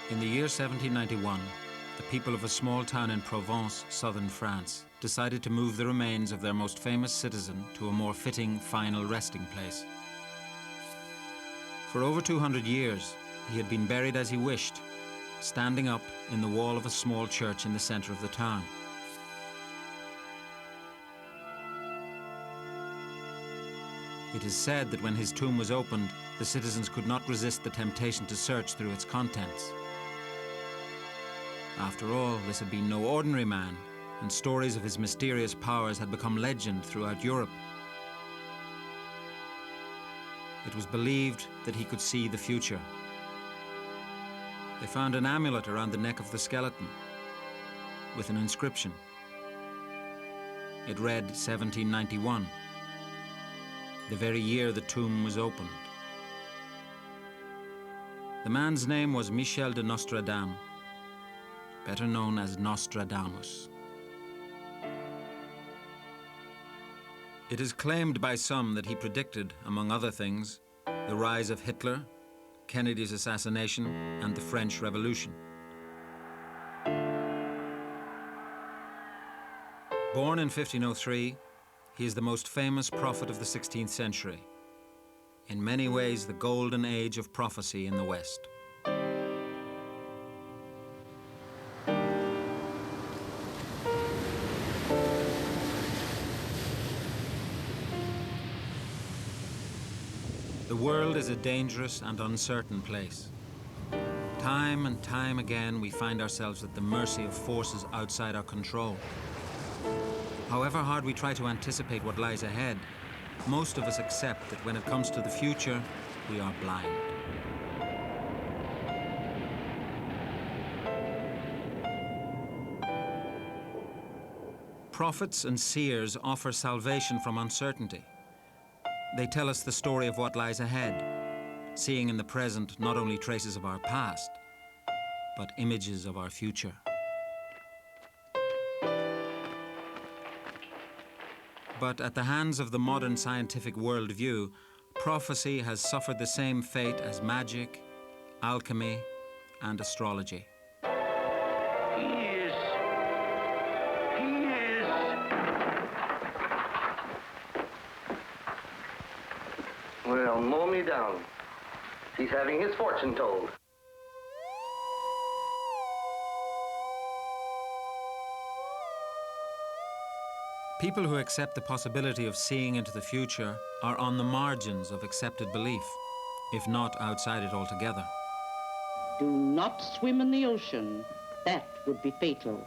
In the year 1791, the people of a small town in Provence, southern France, decided to move the remains of their most famous citizen to a more fitting final resting place. For over 200 years, he had been buried as he wished, standing up in the wall of a small church in the center of the town. It is said that when his tomb was opened, the citizens could not resist the temptation to search through its contents. After all, this had been no ordinary man, and stories of his mysterious powers had become legend throughout Europe. It was believed that he could see the future. They found an amulet around the neck of the skeleton with an inscription. It read 1791, the very year the tomb was opened. The man's name was Michel de Nostradam, better known as Nostradamus. It is claimed by some that he predicted, among other things, the rise of Hitler, Kennedy's assassination, and the French Revolution. Born in 1503, he is the most famous prophet of the 16th century. In many ways, the golden age of prophecy in the West. The world is a dangerous and uncertain place. Time and time again, we find ourselves at the mercy of forces outside our control. However hard we try to anticipate what lies ahead, most of us accept that when it comes to the future, we are blind. Prophets and seers offer salvation from uncertainty. They tell us the story of what lies ahead, seeing in the present not only traces of our past, but images of our future. But at the hands of the modern scientific worldview, prophecy has suffered the same fate as magic, alchemy, and astrology. Well, mow me down. He's having his fortune told. People who accept the possibility of seeing into the future are on the margins of accepted belief, if not outside it altogether. Do not swim in the ocean. That would be fatal.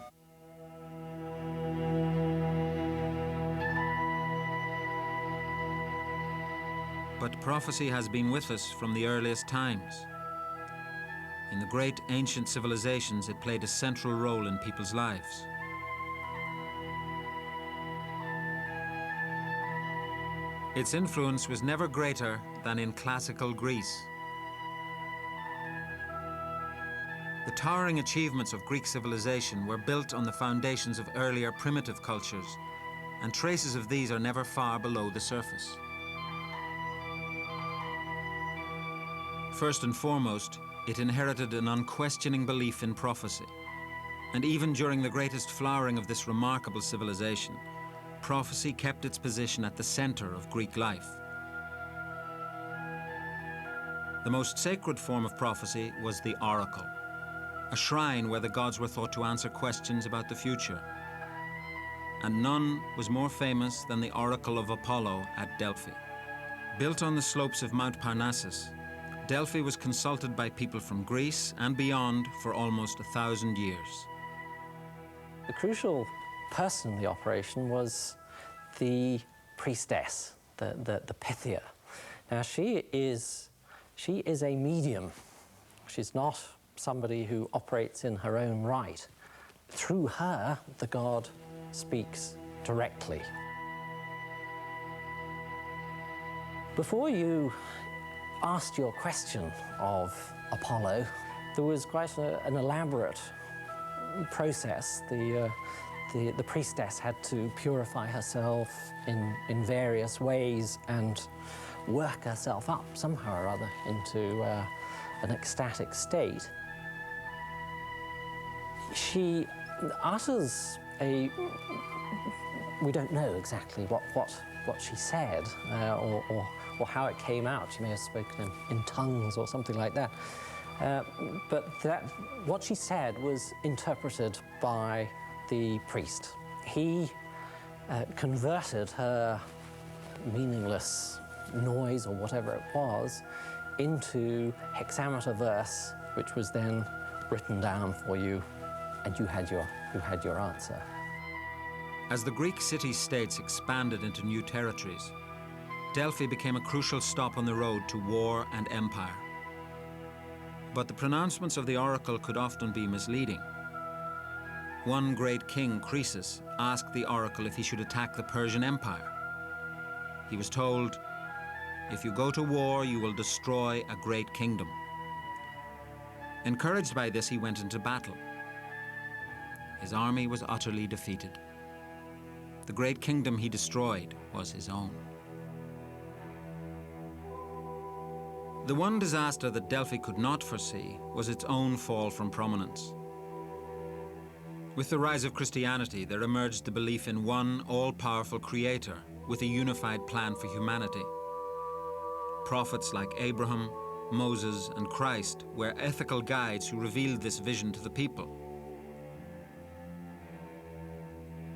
But prophecy has been with us from the earliest times. In the great ancient civilizations, it played a central role in people's lives. Its influence was never greater than in classical Greece. The towering achievements of Greek civilization were built on the foundations of earlier primitive cultures, and traces of these are never far below the surface. First and foremost, it inherited an unquestioning belief in prophecy. And even during the greatest flowering of this remarkable civilization, prophecy kept its position at the center of Greek life. The most sacred form of prophecy was the oracle, a shrine where the gods were thought to answer questions about the future. And none was more famous than the oracle of Apollo at Delphi. Built on the slopes of Mount Parnassus, Delphi was consulted by people from Greece and beyond for almost 1,000 years. The crucial person in the operation was the priestess, the Pythia. Now she is a medium. She's not somebody who operates in her own right. Through her, the god speaks directly. Before you asked your question of Apollo, there was quite an elaborate process. The priestess had to purify herself in various ways and work herself up somehow or other into an ecstatic state. she utters a... We don't know exactly what she said or how it came out. She may have spoken in tongues or something like that. But what she said was interpreted by the priest. He converted her meaningless noise or whatever it was into hexameter verse, which was then written down for you, and you had your answer. As the Greek city-states expanded into new territories, Delphi became a crucial stop on the road to war and empire. But the pronouncements of the oracle could often be misleading. One great king, Croesus, asked the oracle if he should attack the Persian Empire. He was told, "If you go to war, you will destroy a great kingdom." Encouraged by this, he went into battle. His army was utterly defeated. The great kingdom he destroyed was his own. The one disaster that Delphi could not foresee was its own fall from prominence. With the rise of Christianity, there emerged the belief in one all-powerful creator with a unified plan for humanity. Prophets like Abraham, Moses, and Christ were ethical guides who revealed this vision to the people.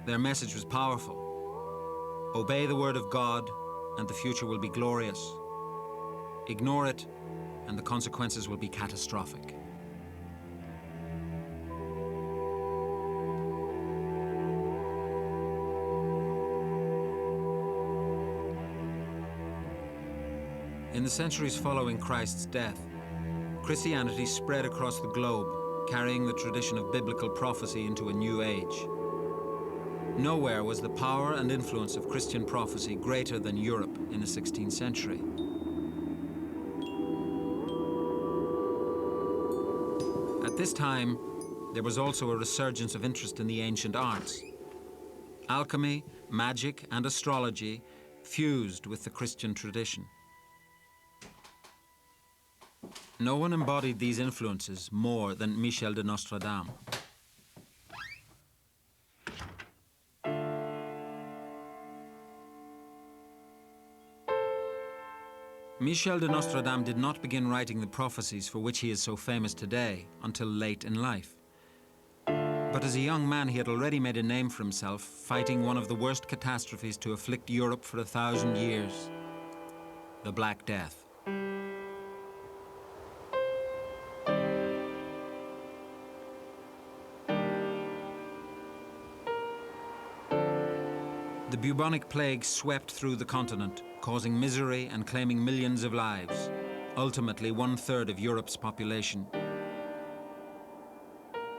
Their message was powerful. Obey the word of God, and the future will be glorious. Ignore it, and the consequences will be catastrophic. In the centuries following Christ's death, Christianity spread across the globe, carrying the tradition of biblical prophecy into a new age. Nowhere was the power and influence of Christian prophecy greater than Europe in the 16th century. At this time, there was also a resurgence of interest in the ancient arts. Alchemy, magic, and astrology fused with the Christian tradition. No one embodied these influences more than Michel de Nostredame. Michel de Nostredame did not begin writing the prophecies for which he is so famous today until late in life. But as a young man, he had already made a name for himself, fighting one of the worst catastrophes to afflict Europe for 1,000 years, the Black Death. The bubonic plague swept through the continent, causing misery and claiming millions of lives, ultimately 1/3 of Europe's population.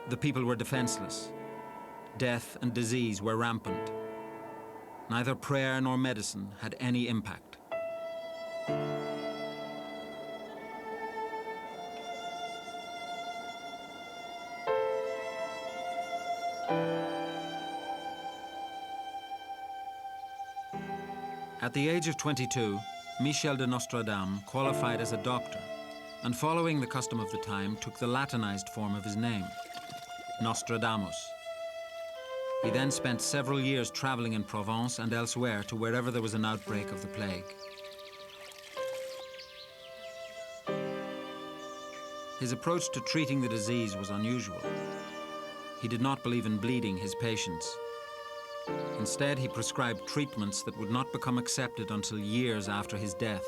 The people were defenseless. Death and disease were rampant. Neither prayer nor medicine had any impact. At the age of 22, Michel de Nostredame qualified as a doctor, and following the custom of the time, took the Latinized form of his name, Nostradamus. He then spent several years traveling in Provence and elsewhere to wherever there was an outbreak of the plague. His approach to treating the disease was unusual. He did not believe in bleeding his patients. Instead, he prescribed treatments that would not become accepted until years after his death.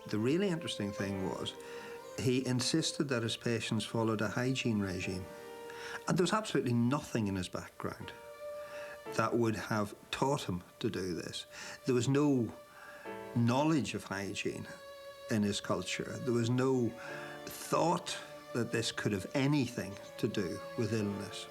The really interesting thing was he insisted that his patients followed a hygiene regime. And there was absolutely nothing in his background that would have taught him to do this. There was no knowledge of hygiene in his culture. There was no thought that this could have anything to do with illness.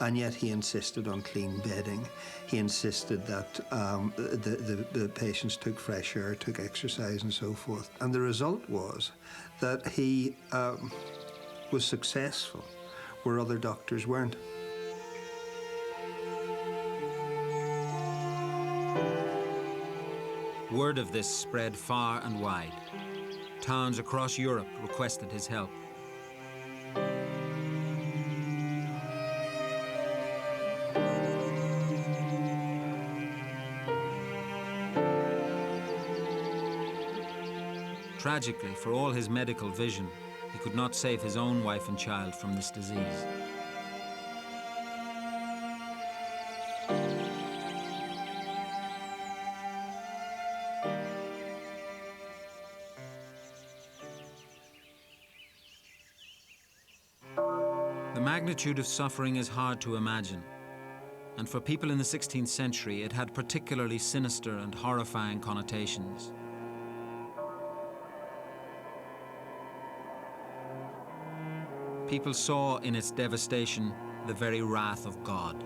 And yet he insisted on clean bedding. He insisted that the patients took fresh air, took exercise and so forth. And the result was that he was successful where other doctors weren't. Word of this spread far and wide. Towns across Europe requested his help. tragically, for all his medical vision, he could not save his own wife and child from this disease. The magnitude of suffering is hard to imagine, and for people in the 16th century, it had particularly sinister and horrifying connotations. People saw in its devastation the very wrath of God.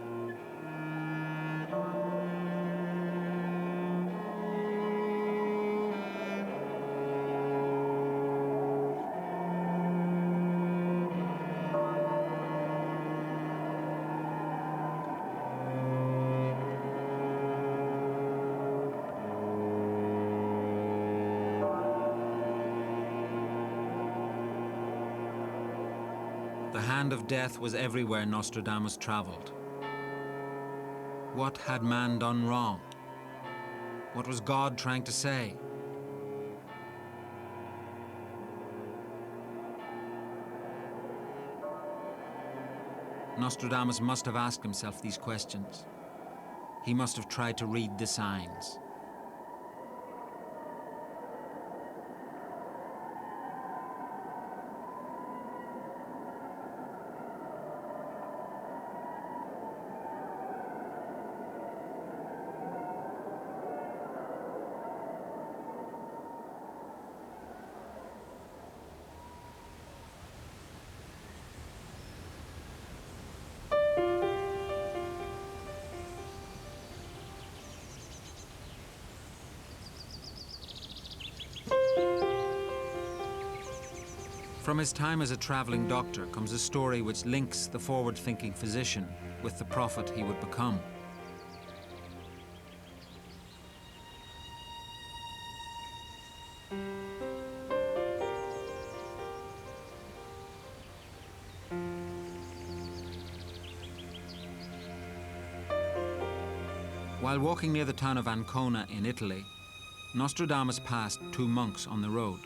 The hand of death was everywhere Nostradamus traveled. What had man done wrong? What was God trying to say? Nostradamus must have asked himself these questions. He must have tried to read the signs. From his time as a traveling doctor comes a story which links the forward-thinking physician with the prophet he would become. While walking near the town of Ancona in Italy, Nostradamus passed two monks on the road.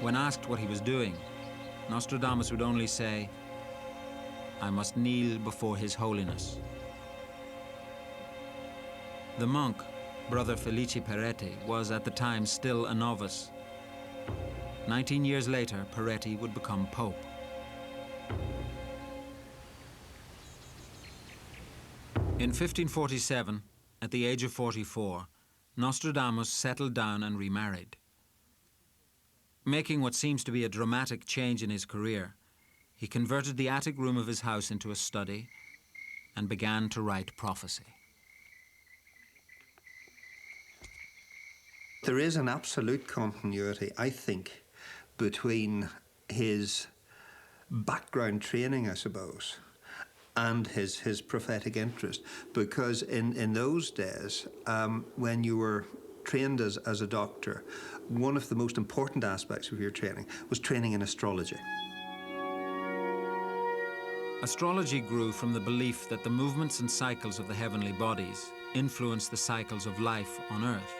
When asked what he was doing, Nostradamus would only say, "I must kneel before His Holiness." The monk, Brother Felice Peretti, was at the time still a novice. 19 years later, Peretti would become Pope. In 1547, at the age of 44, Nostradamus settled down and remarried. Making what seems to be a dramatic change in his career, he converted the attic room of his house into a study and began to write prophecy. There is an absolute continuity, I think, between his background training, I suppose, and his prophetic interest. Because in those days, when you were trained as a doctor, one of the most important aspects of your training was training in astrology. Astrology grew from the belief that the movements and cycles of the heavenly bodies influence the cycles of life on Earth.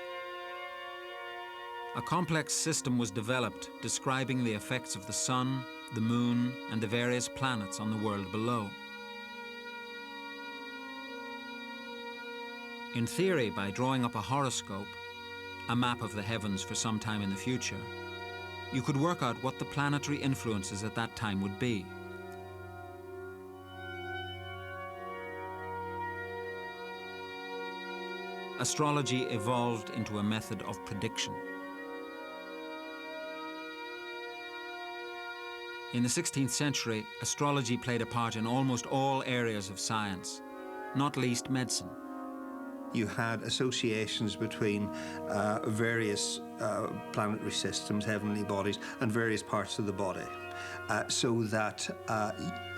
A complex system was developed describing the effects of the sun, the moon, and the various planets on the world below. In theory, by drawing up a horoscope, a map of the heavens for some time in the future, you could work out what the planetary influences at that time would be. Astrology evolved into a method of prediction. In the 16th century, astrology played a part in almost all areas of science, not least medicine. You had associations between various planetary systems, heavenly bodies, and various parts of the body, so that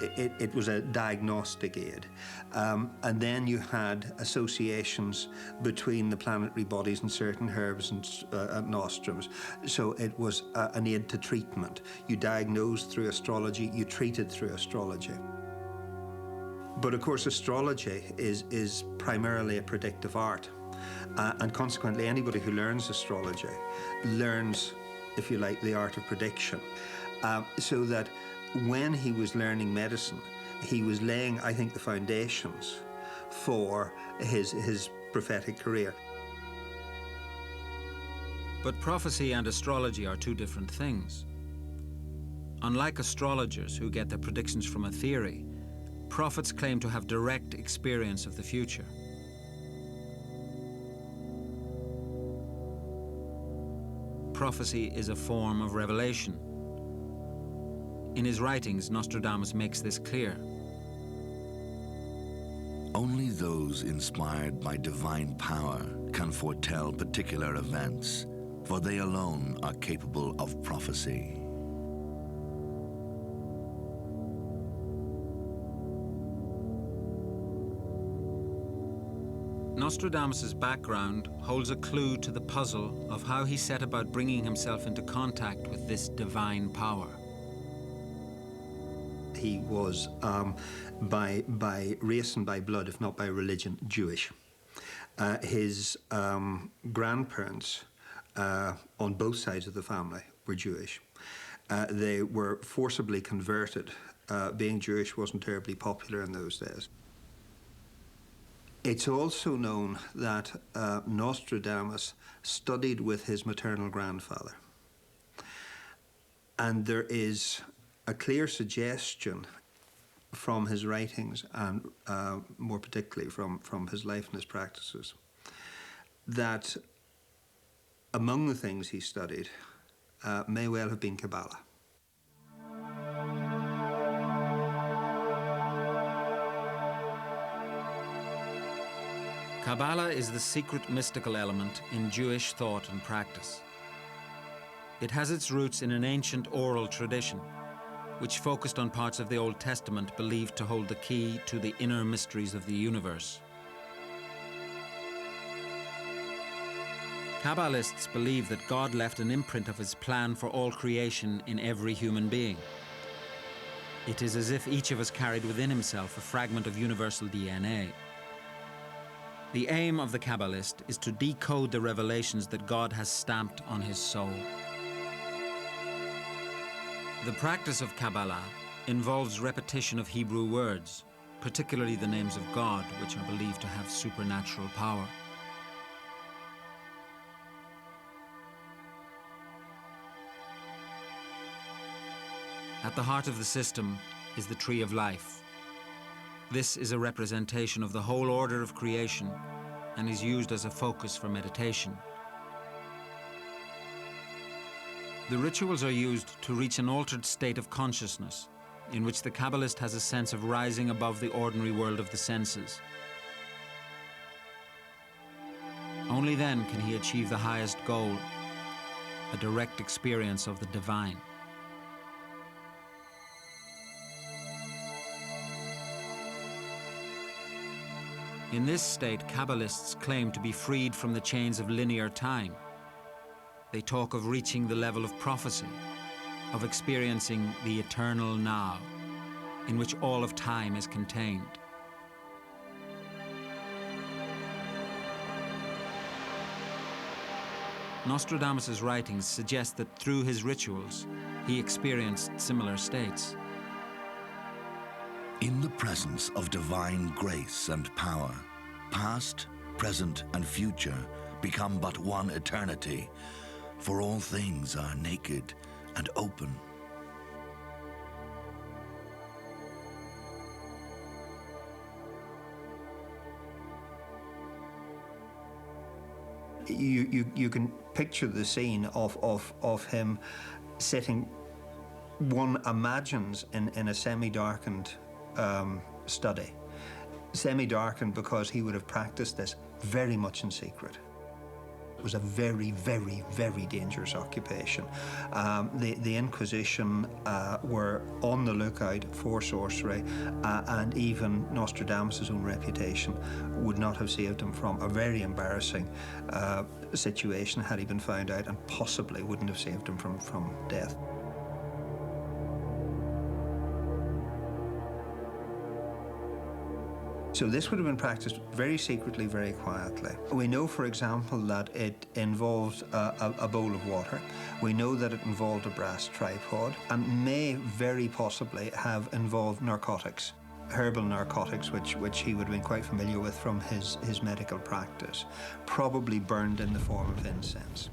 it was a diagnostic aid. And then you had associations between the planetary bodies and certain herbs and nostrums, so it was an aid to treatment. You diagnosed through astrology, you treated through astrology. But of course, astrology is primarily a predictive art. And consequently, anybody who learns astrology learns, if you like, the art of prediction. So that when he was learning medicine, he was laying, I think, the foundations for his prophetic career. But prophecy and astrology are two different things. Unlike astrologers who get their predictions from a theory, prophets claim to have direct experience of the future. Prophecy is a form of revelation. In his writings, Nostradamus makes this clear. Only those inspired by divine power can foretell particular events, for they alone are capable of prophecy. Nostradamus' background holds a clue to the puzzle of how he set about bringing himself into contact with this divine power. He was, by race and by blood, if not by religion, Jewish. His grandparents, on both sides of the family, were Jewish. They were forcibly converted. Being Jewish wasn't terribly popular in those days. It's also known that Nostradamus studied with his maternal grandfather. And there is a clear suggestion from his writings, and more particularly from his life and his practices, that among the things he studied may well have been Kabbalah. Kabbalah is the secret mystical element in Jewish thought and practice. It has its roots in an ancient oral tradition, which focused on parts of the Old Testament believed to hold the key to the inner mysteries of the universe. Kabbalists believe that God left an imprint of his plan for all creation in every human being. It is as if each of us carried within himself a fragment of universal DNA. The aim of the Kabbalist is to decode the revelations that God has stamped on his soul. The practice of Kabbalah involves repetition of Hebrew words, particularly the names of God, which are believed to have supernatural power. At the heart of the system is the Tree of Life. This is a representation of the whole order of creation and is used as a focus for meditation. The rituals are used to reach an altered state of consciousness in which the Kabbalist has a sense of rising above the ordinary world of the senses. Only then can he achieve the highest goal, a direct experience of the divine. In this state, Kabbalists claim to be freed from the chains of linear time. They talk of reaching the level of prophecy, of experiencing the eternal now, in which all of time is contained. Nostradamus' writings suggest that through his rituals, he experienced similar states. In the presence of divine grace and power, past, present, and future become but one eternity, for all things are naked and open. You can picture the scene of him sitting, one imagines, in a semi-darkened study. Semi-darkened because he would have practiced this very much in secret. It was a very, very, very dangerous occupation. The Inquisition were on the lookout for sorcery, and even Nostradamus' own reputation would not have saved him from a very embarrassing situation had he been found out, and possibly wouldn't have saved him from death. So this would have been practiced very secretly, very quietly. We know, for example, that it involved a bowl of water. We know that it involved a brass tripod, and may very possibly have involved narcotics, herbal narcotics, which he would have been quite familiar with from his medical practice, probably burned in the form of incense.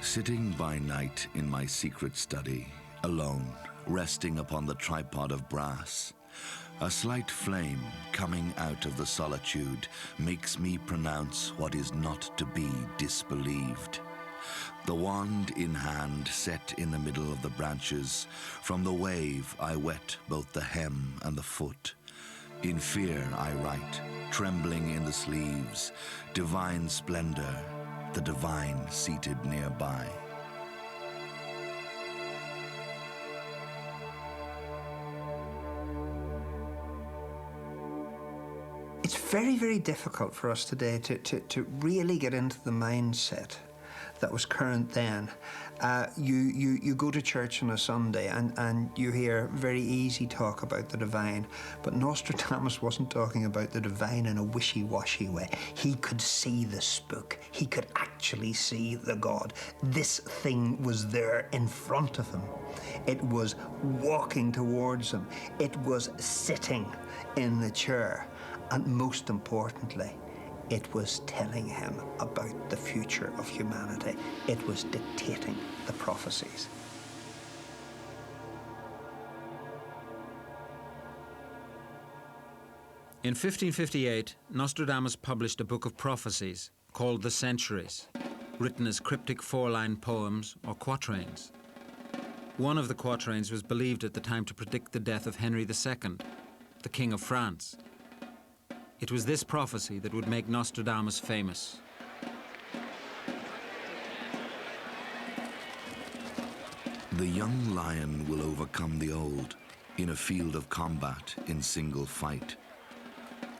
Sitting by night in my secret study, alone, resting upon the tripod of brass, a slight flame coming out of the solitude makes me pronounce what is not to be disbelieved. The wand in hand set in the middle of the branches, from the wave I wet both the hem and the foot. In fear I write, trembling in the sleeves, divine splendor, the divine seated nearby. It's very, very difficult for us today to really get into the mindset that was current then. You go to church on a Sunday and you hear very easy talk about the divine, but Nostradamus wasn't talking about the divine in a wishy-washy way. He could see the spook. He could actually see the god. This thing was there in front of him. It was walking towards him. It was sitting in the chair. And most importantly, it was telling him about the future of humanity. It was dictating the prophecies. In 1558, Nostradamus published a book of prophecies called The Centuries, written as cryptic four-line poems or quatrains. One of the quatrains was believed at the time to predict the death of Henry II, the King of France. It was this prophecy that would make Nostradamus famous. The young lion will overcome the old in a field of combat in single fight.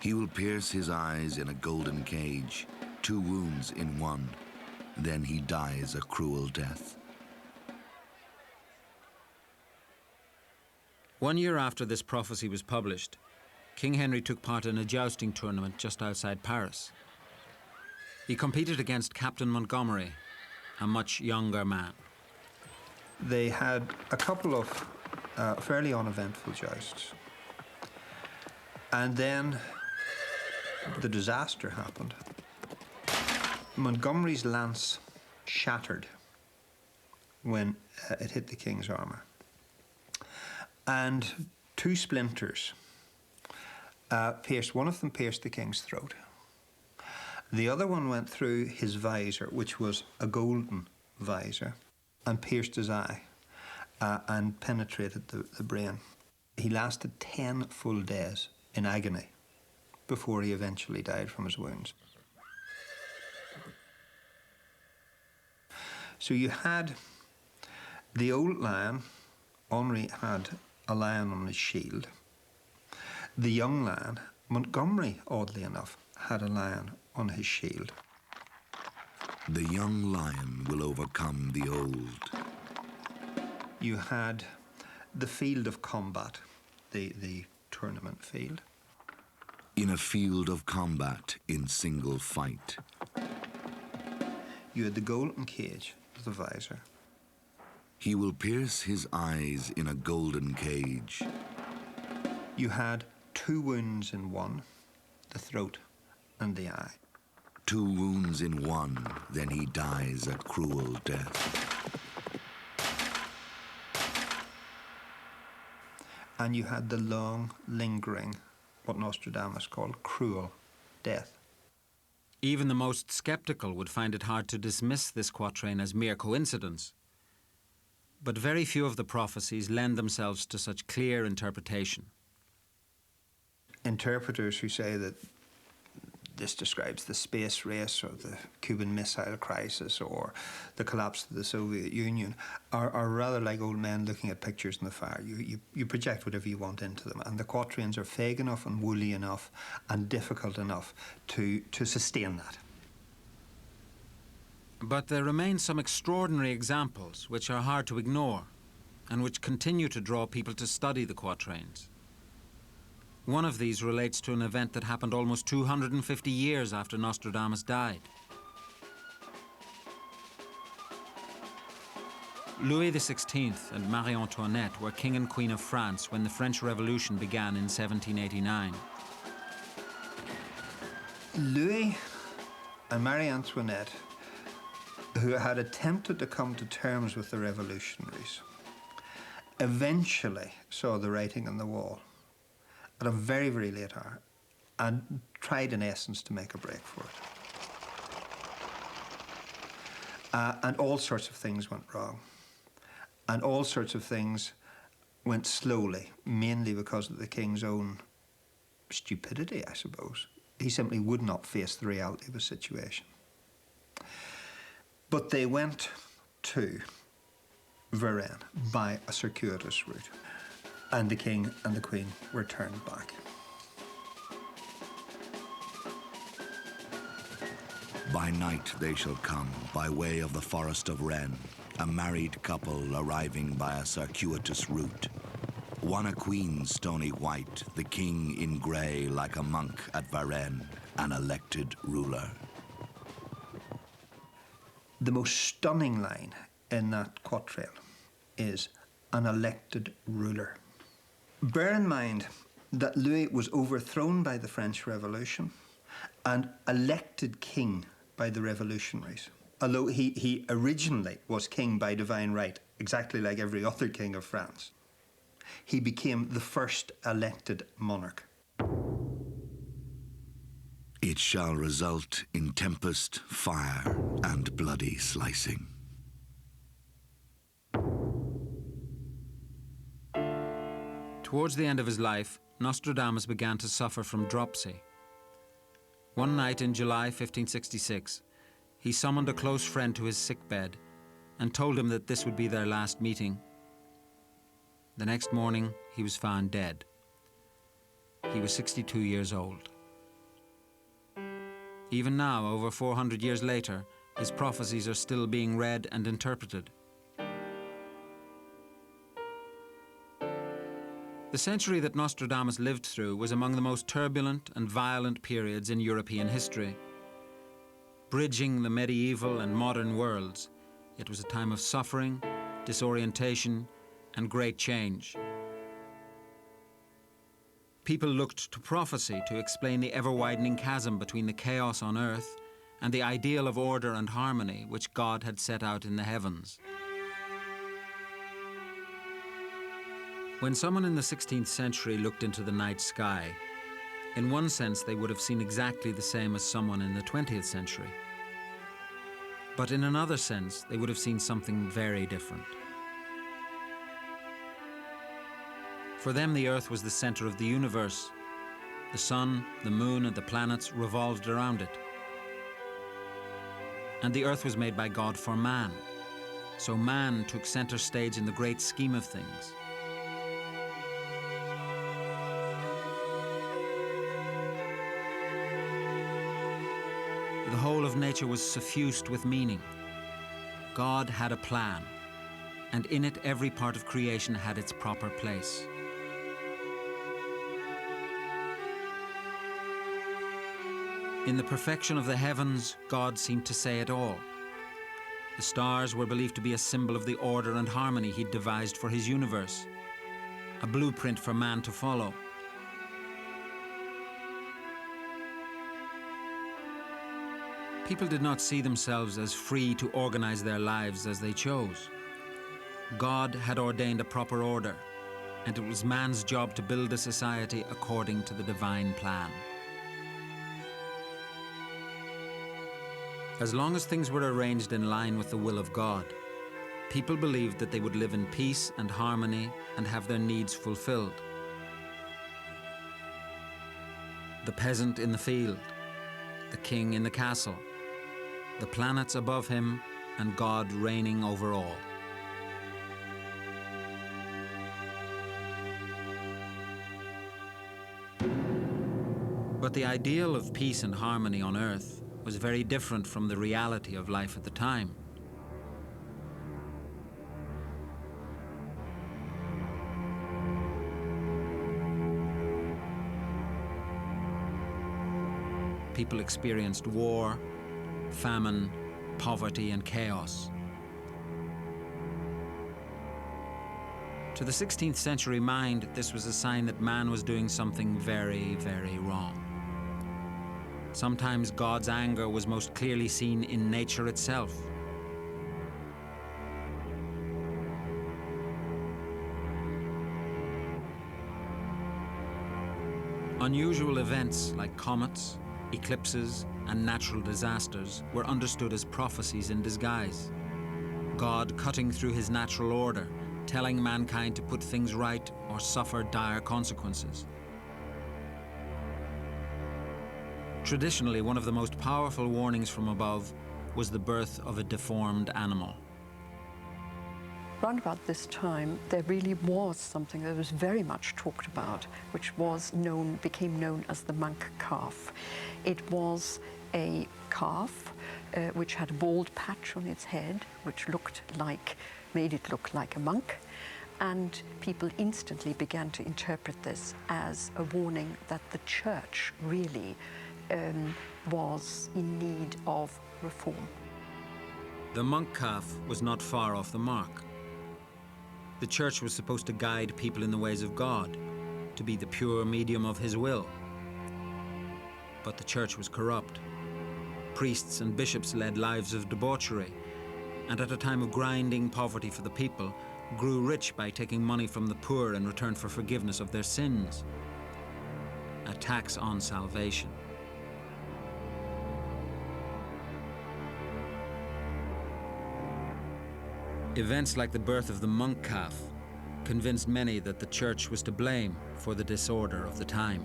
He will pierce his eyes in a golden cage, 2 wounds in one. Then he dies a cruel death. 1 year after this prophecy was published, King Henry took part in a jousting tournament just outside Paris. He competed against Captain Montgomery, a much younger man. They had a couple of fairly uneventful jousts. And then the disaster happened. Montgomery's lance shattered when it hit the king's armour. And 2 splinters pierced, one of them pierced the king's throat. The other one went through his visor, which was a golden visor, and pierced his eye and penetrated the brain. He lasted 10 full days in agony before he eventually died from his wounds. So you had the old lion. Henry had a lion on his shield. The young lion, Montgomery, oddly enough, had a lion on his shield. The young lion will overcome the old. You had the field of combat, the tournament field. In a field of combat in single fight. You had the golden cage, the visor. He will pierce his eyes in a golden cage. You had 2 wounds in one, the throat and the eye. 2 wounds in one, then he dies a cruel death. And you had the long, lingering, what Nostradamus called cruel death. Even the most skeptical would find it hard to dismiss this quatrain as mere coincidence. But very few of the prophecies lend themselves to such clear interpretation. Interpreters who say that this describes the space race or the Cuban Missile Crisis or the collapse of the Soviet Union are rather like old men looking at pictures in the fire. You project whatever you want into them, and the quatrains are vague enough and woolly enough and difficult enough to sustain that. But there remain some extraordinary examples which are hard to ignore and which continue to draw people to study the quatrains. One of these relates to an event that happened almost 250 years after Nostradamus died. Louis XVI and Marie Antoinette were King and Queen of France when the French Revolution began in 1789. Louis and Marie Antoinette, who had attempted to come to terms with the revolutionaries, eventually saw the writing on the wall at a very, very late hour and tried, in essence, to make a break for it. And all sorts of things went wrong. And all sorts of things went slowly, mainly because of the king's own stupidity, I suppose. He simply would not face the reality of the situation. But they went to Varennes by a circuitous route, and the king and the queen were turned back. By night they shall come, by way of the forest of Rennes, a married couple arriving by a circuitous route. One a queen stony white, the king in grey like a monk at Varennes, an elected ruler. The most stunning line in that quatrain is an elected ruler. Bear in mind that Louis was overthrown by the French Revolution and elected king by the revolutionaries. Although he originally was king by divine right, exactly like every other king of France, he became the first elected monarch. It shall result in tempest, fire, and bloody slicing. Towards the end of his life, Nostradamus began to suffer from dropsy. One night in July 1566, he summoned a close friend to his sickbed and told him that this would be their last meeting. The next morning, he was found dead. He was 62 years old. Even now, over 400 years later, his prophecies are still being read and interpreted. The century that Nostradamus lived through was among the most turbulent and violent periods in European history. Bridging the medieval and modern worlds, it was a time of suffering, disorientation, and great change. People looked to prophecy to explain the ever-widening chasm between the chaos on earth and the ideal of order and harmony which God had set out in the heavens. When someone in the 16th century looked into the night sky, in one sense they would have seen exactly the same as someone in the 20th century. But in another sense, they would have seen something very different. For them, the Earth was the center of the universe. The sun, the moon, and the planets revolved around it. And the Earth was made by God for man. So man took center stage in the great scheme of things. The whole of nature was suffused with meaning. God had a plan, and in it every part of creation had its proper place. In the perfection of the heavens, God seemed to say it all. The stars were believed to be a symbol of the order and harmony he'd devised for his universe, a blueprint for man to follow. People did not see themselves as free to organize their lives as they chose. God had ordained a proper order, and it was man's job to build a society according to the divine plan. As long as things were arranged in line with the will of God, people believed that they would live in peace and harmony and have their needs fulfilled. The peasant in the field, the king in the castle, the planets above him, and God reigning over all. But the ideal of peace and harmony on earth was very different from the reality of life at the time. People experienced war, famine, poverty, and chaos. To the 16th century mind, this was a sign that man was doing something very, very wrong. Sometimes God's anger was most clearly seen in nature itself. Unusual events like comets, eclipses, and natural disasters were understood as prophecies in disguise. God cutting through his natural order, telling mankind to put things right or suffer dire consequences. Traditionally, one of the most powerful warnings from above was the birth of a deformed animal. Round about this time, there really was something that was very much talked about, which became known as the monk calf. It was a calf which had a bald patch on its head, which made it look like a monk. And people instantly began to interpret this as a warning that the church really was in need of reform. The monk calf was not far off the mark. The church was supposed to guide people in the ways of God, to be the pure medium of his will. But the church was corrupt. Priests and bishops led lives of debauchery, and at a time of grinding poverty for the people, grew rich by taking money from the poor in return for forgiveness of their sins. A tax on salvation. Events like the birth of the monk calf convinced many that the church was to blame for the disorder of the time.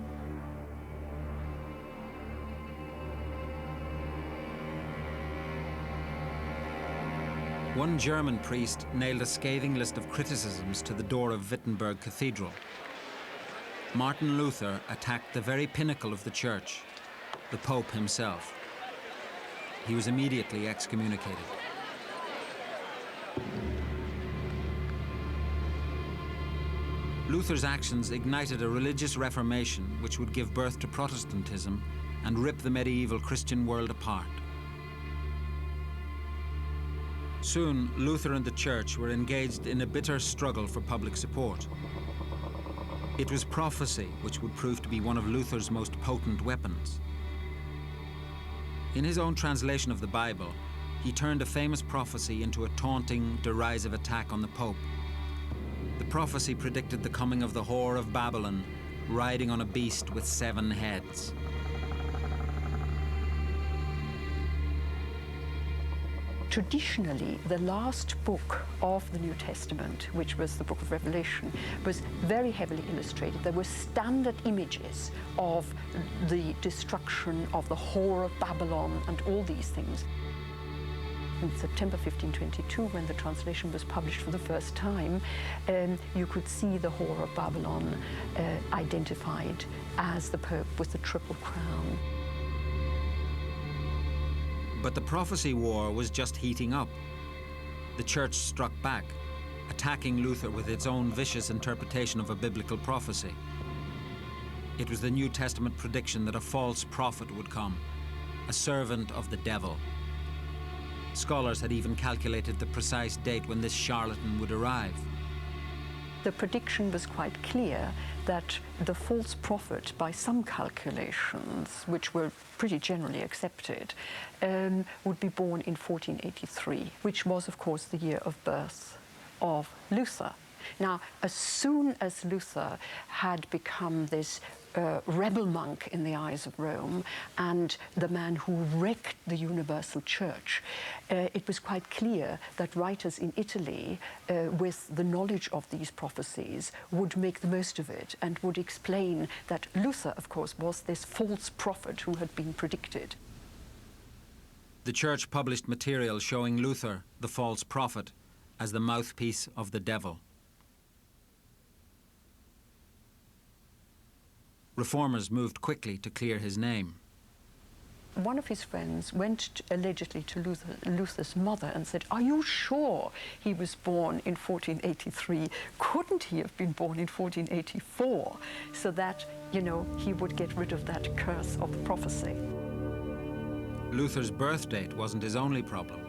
One German priest nailed a scathing list of criticisms to the door of Wittenberg Cathedral. Martin Luther attacked the very pinnacle of the church, the Pope himself. He was immediately excommunicated. Luther's actions ignited a religious reformation which would give birth to Protestantism and rip the medieval Christian world apart. Soon, Luther and the church were engaged in a bitter struggle for public support. It was prophecy which would prove to be one of Luther's most potent weapons. In his own translation of the Bible, he turned a famous prophecy into a taunting, derisive attack on the Pope. The prophecy predicted the coming of the whore of Babylon, riding on a beast with 7 heads. Traditionally, the last book of the New Testament, which was the book of Revelation, was very heavily illustrated. There were standard images of the destruction of the whore of Babylon and all these things. In September 1522, when the translation was published for the first time, you could see the whore of Babylon identified as the Pope with the triple crown. But the prophecy war was just heating up. The church struck back, attacking Luther with its own vicious interpretation of a biblical prophecy. It was the New Testament prediction that a false prophet would come, a servant of the devil. Scholars had even calculated the precise date when this charlatan would arrive. The prediction was quite clear that the false prophet, by some calculations, which were pretty generally accepted, would be born in 1483, which was, of course, the year of birth of Luther. Now, as soon as Luther had become this rebel monk in the eyes of Rome and the man who wrecked the universal church, it was quite clear that writers in Italy, with the knowledge of these prophecies, would make the most of it and would explain that Luther, of course, was this false prophet who had been predicted. The church published material showing Luther, the false prophet, as the mouthpiece of the devil. Reformers moved quickly to clear his name. One of his friends went allegedly to Luther's mother and said, "Are you sure he was born in 1483? Couldn't he have been born in 1484? So that, you know, he would get rid of that curse of prophecy." Luther's birth date wasn't his only problem.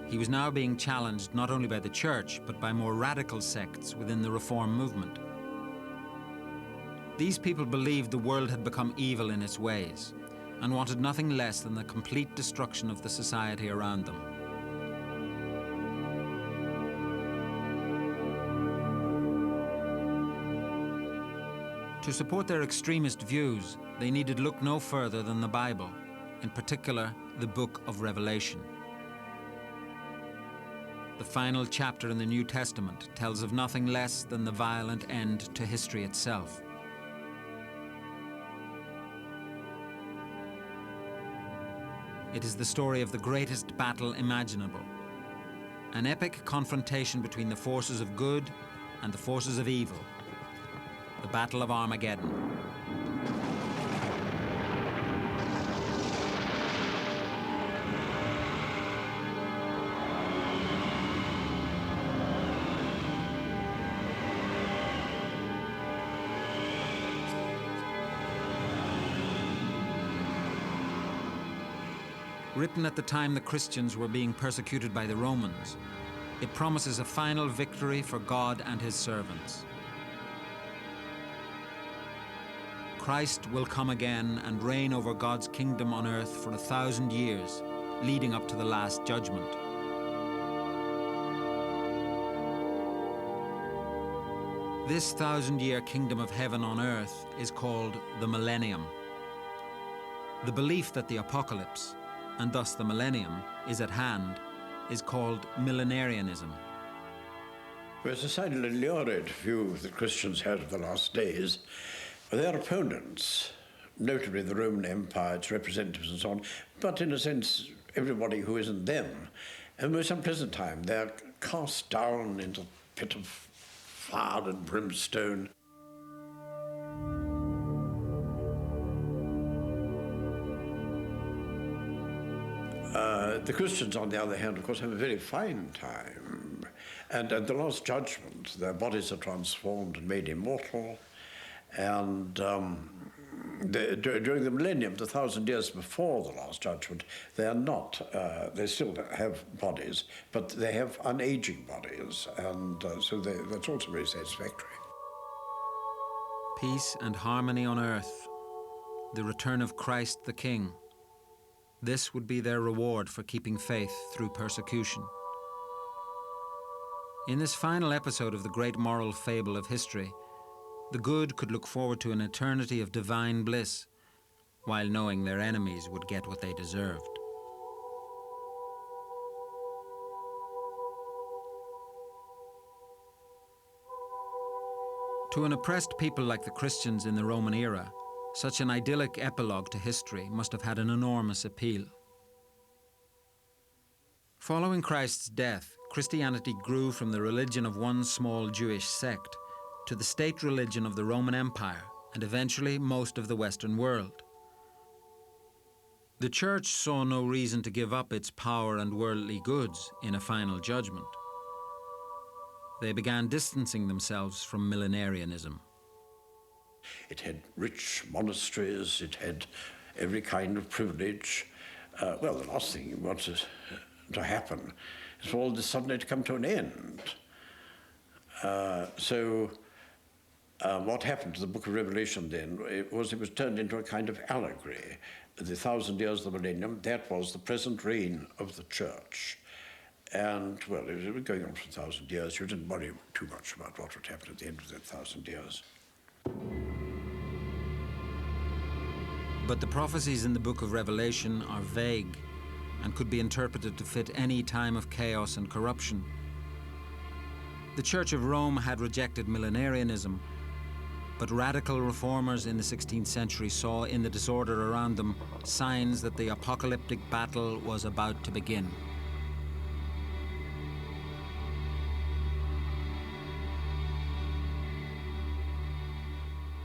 He was now being challenged not only by the church, but by more radical sects within the Reform movement. These people believed the world had become evil in its ways and wanted nothing less than the complete destruction of the society around them. To support their extremist views, they needed look no further than the Bible, in particular, the Book of Revelation. The final chapter in the New Testament tells of nothing less than the violent end to history itself. It is the story of the greatest battle imaginable, an epic confrontation between the forces of good and the forces of evil, the Battle of Armageddon. Written at the time the Christians were being persecuted by the Romans, it promises a final victory for God and his servants. Christ will come again and reign over God's kingdom on earth for 1,000 years, leading up to the last judgment. This 1,000-year kingdom of heaven on earth is called the Millennium. The belief that the apocalypse, and thus the millennium, is at hand, is called millenarianism. There's a slightly lurid view that Christians had of the last days. Their opponents, notably the Roman Empire, its representatives and so on, but in a sense, everybody who isn't them, and for some pleasant time, they're cast down into the pit of fire and brimstone. The Christians, on the other hand, of course, have a very fine time. And at the Last Judgment, their bodies are transformed and made immortal. And during the millennium, the 1,000 years before the Last Judgment, they are not, they still have bodies, but they have unaging bodies. And so that's also very satisfactory. Peace and harmony on earth, the return of Christ the King. This would be their reward for keeping faith through persecution. In this final episode of the great moral fable of history, the good could look forward to an eternity of divine bliss, while knowing their enemies would get what they deserved. To an oppressed people like the Christians in the Roman era, such an idyllic epilogue to history must have had an enormous appeal. Following Christ's death, Christianity grew from the religion of one small Jewish sect to the state religion of the Roman Empire and eventually most of the Western world. The Church saw no reason to give up its power and worldly goods in a final judgment. They began distancing themselves from millenarianism. It had rich monasteries, it had every kind of privilege. Well, the last thing you want to happen is for all this suddenly to come to an end. So What happened to the Book of Revelation then it was turned into a kind of allegory. The 1,000 years of the millennium, that was the present reign of the church. And, well, it was going on for 1,000 years. You didn't worry too much about what would happen at the end of that 1,000 years. But the prophecies in the Book of Revelation are vague and could be interpreted to fit any time of chaos and corruption. The Church of Rome had rejected millenarianism, but radical reformers in the 16th century saw in the disorder around them signs that the apocalyptic battle was about to begin.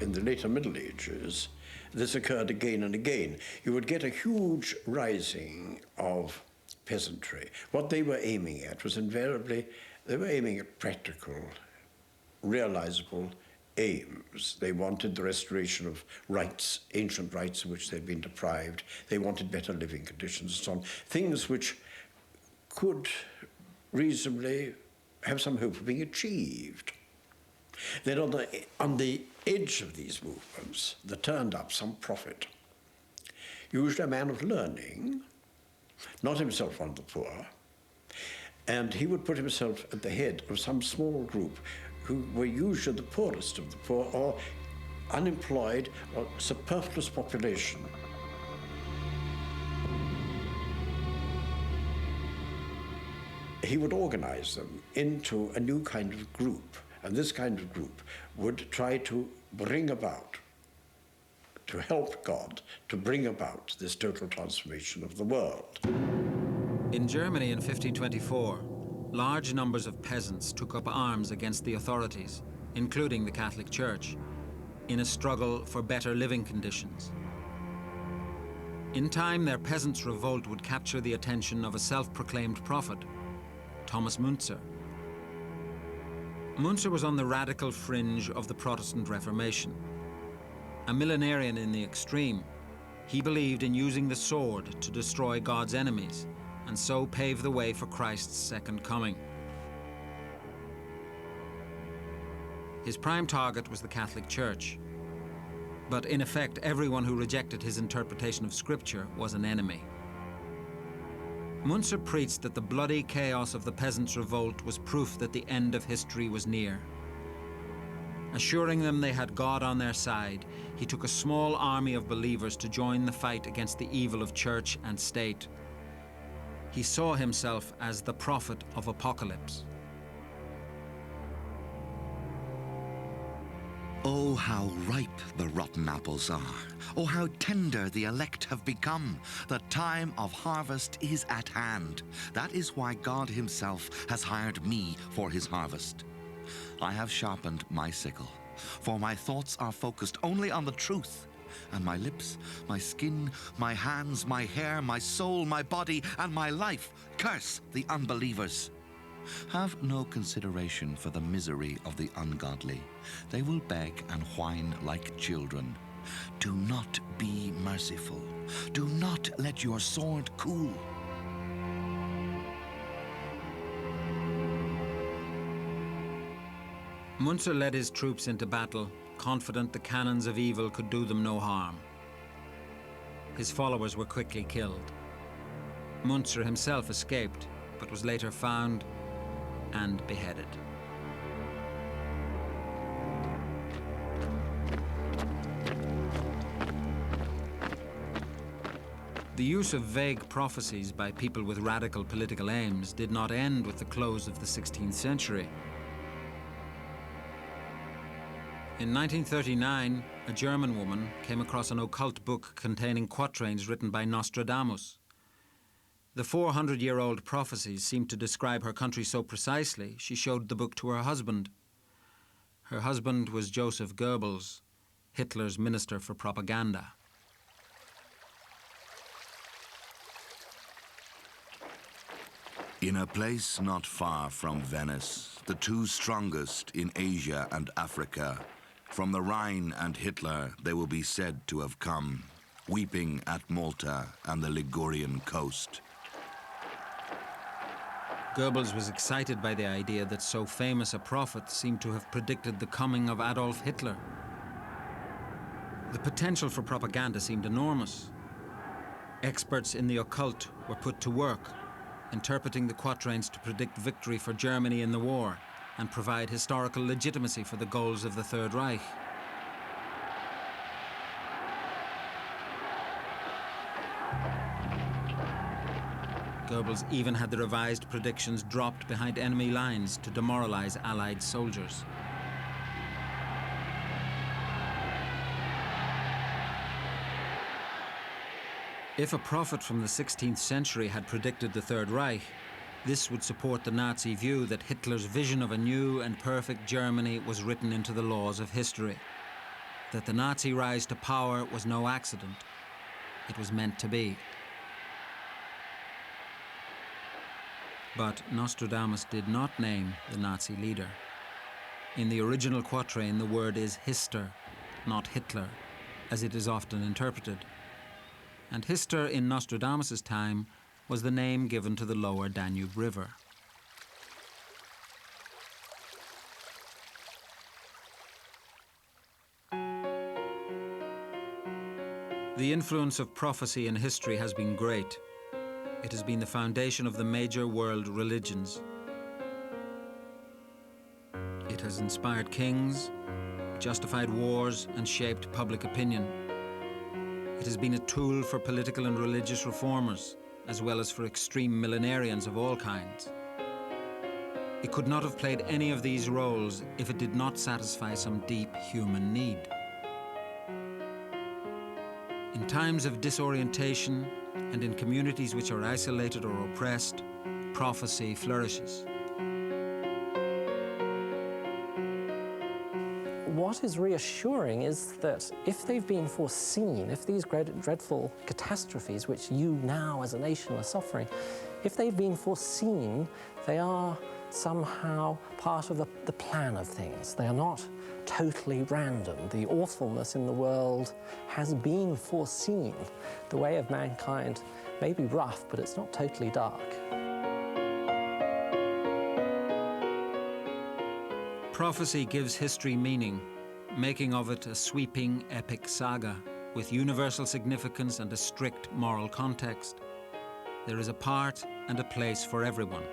In the later Middle Ages, this occurred again and again. You would get a huge rising of peasantry. What they were aiming at was invariably, they were aiming at practical, realizable aims. They wanted the restoration of rights, ancient rights of which they'd been deprived. They wanted better living conditions and so on. Things which could reasonably have some hope of being achieved. Then on the edge of these movements, there turned up some prophet, usually a man of learning, not himself one of the poor, and he would put himself at the head of some small group who were usually the poorest of the poor or unemployed or superfluous population. He would organize them into a new kind of group. And this kind of group would try to bring about, to help God, to bring about this total transformation of the world. In Germany in 1524, large numbers of peasants took up arms against the authorities, including the Catholic Church, in a struggle for better living conditions. In time, their peasants' revolt would capture the attention of a self-proclaimed prophet, Thomas Müntzer. Müntzer was on the radical fringe of the Protestant Reformation. A millenarian in the extreme, he believed in using the sword to destroy God's enemies and so pave the way for Christ's second coming. His prime target was the Catholic Church. But in effect, everyone who rejected his interpretation of Scripture was an enemy. Müntzer preached that the bloody chaos of the peasants' revolt was proof that the end of history was near. Assuring them they had God on their side, he took a small army of believers to join the fight against the evil of church and state. He saw himself as the prophet of apocalypse. Oh, how ripe the rotten apples are. Oh, how tender the elect have become. The time of harvest is at hand. That is why God himself has hired me for his harvest. I have sharpened my sickle, for my thoughts are focused only on the truth. And my lips, my skin, my hands, my hair, my soul, my body, and my life curse the unbelievers. Have no consideration for the misery of the ungodly. They will beg and whine like children. Do not be merciful. Do not let your sword cool. Müntzer led his troops into battle, confident the cannons of evil could do them no harm. His followers were quickly killed. Müntzer himself escaped, but was later found and beheaded. The use of vague prophecies by people with radical political aims did not end with the close of the 16th century. In 1939, a German woman came across an occult book containing quatrains written by Nostradamus. The 400-year-old prophecies seemed to describe her country so precisely, she showed the book to her husband. Her husband was Joseph Goebbels, Hitler's minister for propaganda. In a place not far from Venice, the two strongest in Asia and Africa, from the Rhine and Hitler, they will be said to have come, weeping at Malta and the Ligurian coast. Goebbels was excited by the idea that so famous a prophet seemed to have predicted the coming of Adolf Hitler. The potential for propaganda seemed enormous. Experts in the occult were put to work, interpreting the quatrains to predict victory for Germany in the war and provide historical legitimacy for the goals of the Third Reich. Goebbels even had the revised predictions dropped behind enemy lines to demoralize Allied soldiers. If a prophet from the 16th century had predicted the Third Reich, this would support the Nazi view that Hitler's vision of a new and perfect Germany was written into the laws of history, that the Nazi rise to power was no accident. It was meant to be. But Nostradamus did not name the Nazi leader. In the original quatrain, the word is Hister, not Hitler, as it is often interpreted. And Hister in Nostradamus's time was the name given to the lower Danube River. The influence of prophecy in history has been great. It has been the foundation of the major world religions. It has inspired kings, justified wars, and shaped public opinion. It has been a tool for political and religious reformers, as well as for extreme millenarians of all kinds. It could not have played any of these roles if it did not satisfy some deep human need. In times of disorientation and in communities which are isolated or oppressed, prophecy flourishes. What is reassuring is that if they've been foreseen, if these dreadful catastrophes which you now as a nation are suffering, if they've been foreseen, they are somehow part of the plan of things. They are not totally random. The awfulness in the world has been foreseen. The way of mankind may be rough, but it's not totally dark. Prophecy gives history meaning, making of it a sweeping epic saga with universal significance and a strict moral context. There is a part and a place for everyone.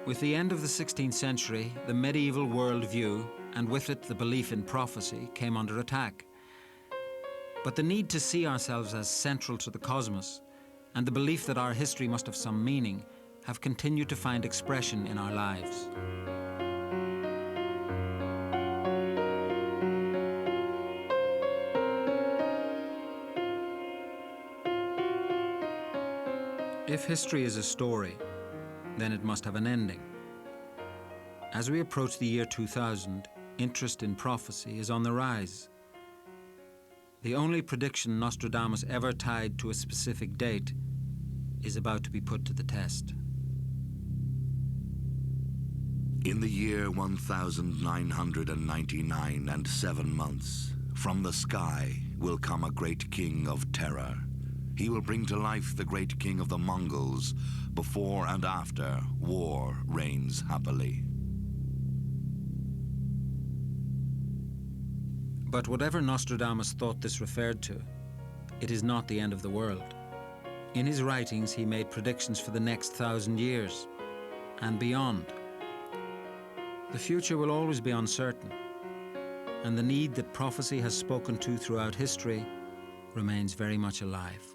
With the end of the 16th century, the medieval worldview, and with it the belief in prophecy, came under attack. But the need to see ourselves as central to the cosmos, and the belief that our history must have some meaning, have continued to find expression in our lives. If history is a story, then it must have an ending. As we approach the year 2000, interest in prophecy is on the rise. The only prediction Nostradamus ever tied to a specific date is about to be put to the test. In the year 1999 and 7 months, from the sky will come a great king of terror. He will bring to life the great king of the Mongols. Before and after, war reigns happily. But whatever Nostradamus thought this referred to, it is not the end of the world. In his writings, he made predictions for the next 1,000 years and beyond. The future will always be uncertain, and the need that prophecy has spoken to throughout history remains very much alive.